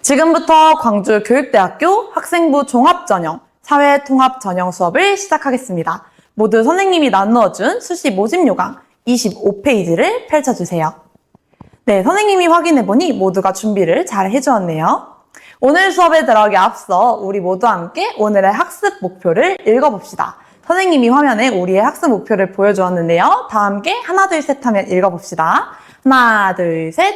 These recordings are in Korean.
지금부터 광주교육대학교 학생부 종합전형, 사회통합전형 수업을 시작하겠습니다. 모두 선생님이 나누어준 수시 모집 요강 25페이지를 펼쳐주세요. 네, 선생님이 확인해보니 모두가 준비를 잘 해주었네요. 오늘 수업에 들어가기 앞서 우리 모두 함께 오늘의 학습 목표를 읽어봅시다. 선생님이 화면에 우리의 학습 목표를 보여주었는데요. 다 함께 하나, 둘, 셋 하면 읽어봅시다. 하나, 둘, 셋.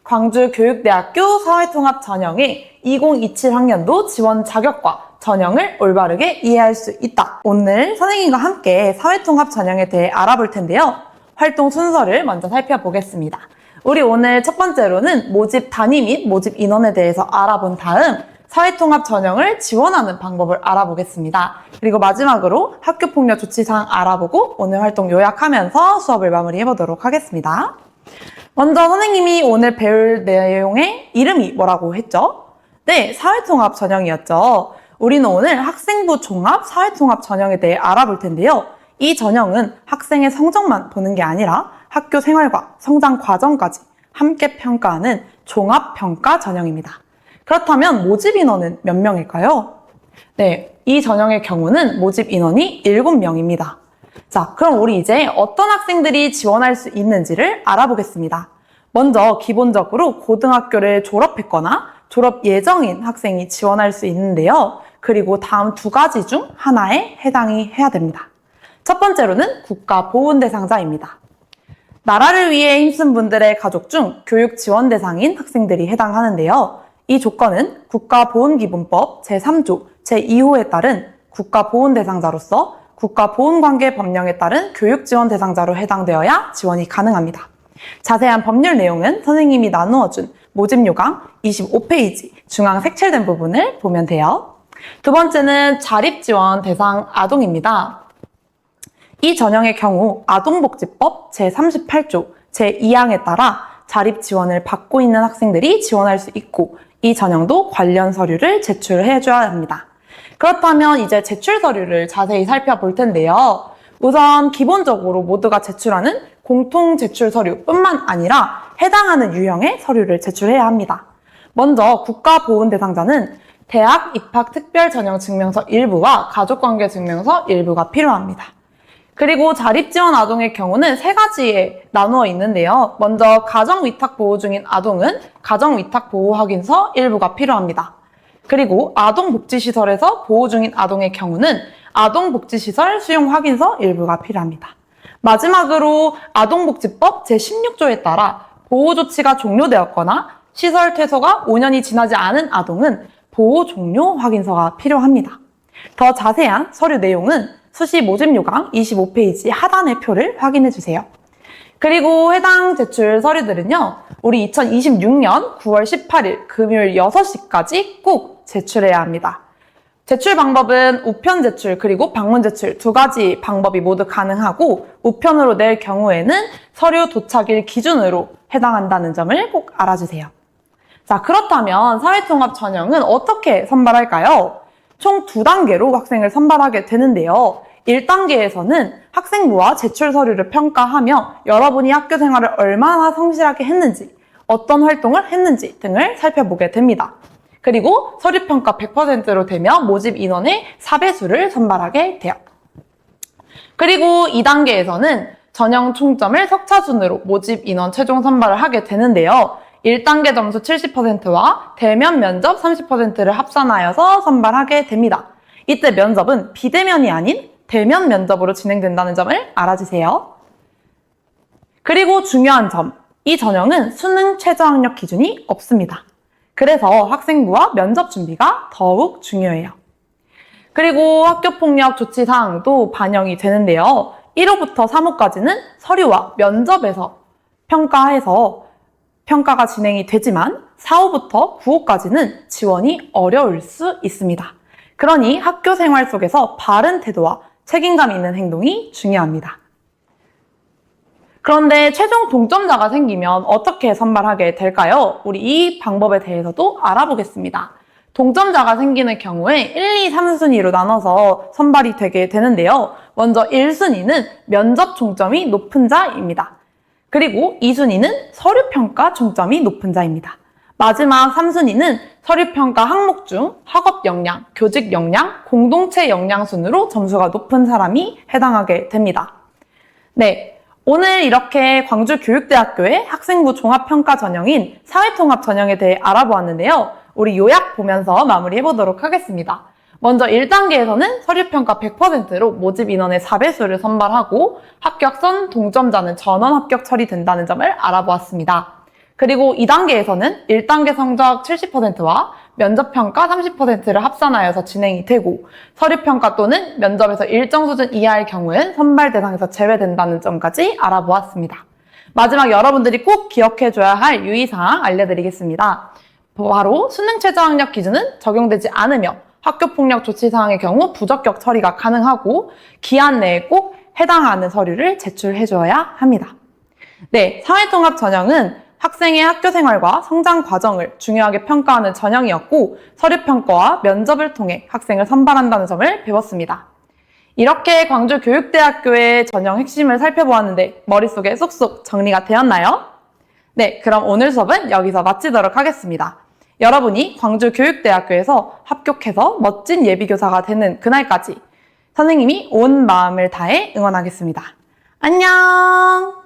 광주교육대학교 사회통합전형의 2027학년도 지원 자격과 전형을 올바르게 이해할 수 있다. 오늘 선생님과 함께 사회통합전형에 대해 알아볼 텐데요. 활동 순서를 먼저 살펴보겠습니다. 우리 오늘 첫 번째로는 모집 단위 및 모집 인원에 대해서 알아본 다음 사회통합전형을 지원하는 방법을 알아보겠습니다. 그리고 마지막으로 학교폭력 조치사항 알아보고 오늘 활동 요약하면서 수업을 마무리해보도록 하겠습니다. 먼저 선생님이 오늘 배울 내용의 이름이 뭐라고 했죠? 네, 사회통합전형이었죠. 우리는 오늘 학생부 종합 사회통합전형에 대해 알아볼 텐데요. 이 전형은 학생의 성적만 보는 게 아니라 학교 생활과 성장 과정까지 함께 평가하는 종합평가 전형입니다. 그렇다면 모집 인원은 몇 명일까요? 네, 이 전형의 경우는 모집 인원이 7명입니다. 자, 그럼 우리 이제 어떤 학생들이 지원할 수 있는지를 알아보겠습니다. 먼저 기본적으로 고등학교를 졸업했거나 졸업 예정인 학생이 지원할 수 있는데요. 그리고 다음 두 가지 중 하나에 해당이 해야 됩니다. 첫 번째로는 국가보훈 대상자입니다. 나라를 위해 힘쓴 분들의 가족 중 교육 지원 대상인 학생들이 해당하는데요. 이 조건은 국가보훈기본법 제3조 제2호에 따른 국가보훈 대상자로서 국가보훈관계법령에 따른 교육지원 대상자로 해당되어야 지원이 가능합니다. 자세한 법률 내용은 선생님이 나누어준 모집요강 25페이지 중앙 색칠된 부분을 보면 돼요. 두 번째는 자립지원 대상 아동입니다. 이 전형의 경우 아동복지법 제38조 제2항에 따라 자립지원을 받고 있는 학생들이 지원할 수 있고 이 전형도 관련 서류를 제출해줘야 합니다. 그렇다면 이제 제출 서류를 자세히 살펴볼 텐데요. 우선 기본적으로 모두가 제출하는 공통 제출 서류뿐만 아니라 해당하는 유형의 서류를 제출해야 합니다. 먼저 국가보훈 대상자는 대학 입학 특별전형 증명서 일부와 가족관계 증명서 일부가 필요합니다. 그리고 자립지원 아동의 경우는 세 가지에 나누어 있는데요. 먼저 가정위탁보호 중인 아동은 가정위탁보호 확인서 일부가 필요합니다. 그리고 아동복지시설에서 보호 중인 아동의 경우는 아동복지시설 수용 확인서 일부가 필요합니다. 마지막으로 아동복지법 제16조에 따라 보호조치가 종료되었거나 시설 퇴소가 5년이 지나지 않은 아동은 보호 종료 확인서가 필요합니다. 더 자세한 서류 내용은 수시 모집요강 25페이지 하단의 표를 확인해주세요. 그리고 해당 제출 서류들은요, 우리 2026년 9월 18일 금요일 6시까지 꼭 제출해야 합니다. 제출 방법은 우편 제출 그리고 방문 제출 두 가지 방법이 모두 가능하고 우편으로 낼 경우에는 서류 도착일 기준으로 해당한다는 점을 꼭 알아주세요. 자, 그렇다면 사회통합전형은 어떻게 선발할까요? 총 2단계로 학생을 선발하게 되는데요. 1단계에서는 학생부와 제출 서류를 평가하며 여러분이 학교 생활을 얼마나 성실하게 했는지, 어떤 활동을 했는지 등을 살펴보게 됩니다. 그리고 서류평가 100%로 되면 모집 인원의 4배수를 선발하게 돼요. 그리고 2단계에서는 전형 총점을 석차순으로 모집 인원 최종 선발을 하게 되는데요. 1단계 점수 70%와 대면 면접 30%를 합산하여서 선발하게 됩니다. 이때 면접은 비대면이 아닌 대면 면접으로 진행된다는 점을 알아주세요. 그리고 중요한 점, 이 전형은 수능 최저학력 기준이 없습니다. 그래서 학생부와 면접 준비가 더욱 중요해요. 그리고 학교폭력 조치 사항도 반영이 되는데요. 1호부터 3호까지는 서류와 면접에서 평가가 진행이 되지만 4호부터 9호까지는 지원이 어려울 수 있습니다. 그러니 학교 생활 속에서 바른 태도와 책임감 있는 행동이 중요합니다. 그런데 최종 동점자가 생기면 어떻게 선발하게 될까요? 우리 이 방법에 대해서도 알아보겠습니다. 동점자가 생기는 경우에 1, 2, 3순위로 나눠서 선발이 되게 되는데요. 먼저 1순위는 면접 총점이 높은 자입니다. 그리고 2순위는 서류평가 총점이 높은 자입니다. 마지막 3순위는 서류평가 항목 중 학업 역량, 교직 역량, 공동체 역량 순으로 점수가 높은 사람이 해당하게 됩니다. 네, 오늘 이렇게 광주교육대학교의 학생부 종합평가 전형인 사회통합 전형에 대해 알아보았는데요. 우리 요약 보면서 마무리해보도록 하겠습니다. 먼저 1단계에서는 서류평가 100%로 모집 인원의 4배수를 선발하고 합격선 동점자는 전원 합격 처리된다는 점을 알아보았습니다. 그리고 2단계에서는 1단계 성적 70%와 면접평가 30%를 합산하여서 진행이 되고 서류평가 또는 면접에서 일정 수준 이하의 경우엔 선발 대상에서 제외된다는 점까지 알아보았습니다. 마지막 여러분들이 꼭 기억해줘야 할 유의사항 알려드리겠습니다. 바로 수능 최저학력 기준은 적용되지 않으며 학교폭력 조치 사항의 경우 부적격 처리가 가능하고 기한 내에 꼭 해당하는 서류를 제출해줘야 합니다. 네, 사회통합 전형은 학생의 학교 생활과 성장 과정을 중요하게 평가하는 전형이었고 서류평가와 면접을 통해 학생을 선발한다는 점을 배웠습니다. 이렇게 광주교육대학교의 전형 핵심을 살펴보았는데 머릿속에 쏙쏙 정리가 되었나요? 네, 그럼 오늘 수업은 여기서 마치도록 하겠습니다. 여러분이 광주교육대학교에서 합격해서 멋진 예비교사가 되는 그날까지 선생님이 온 마음을 다해 응원하겠습니다. 안녕!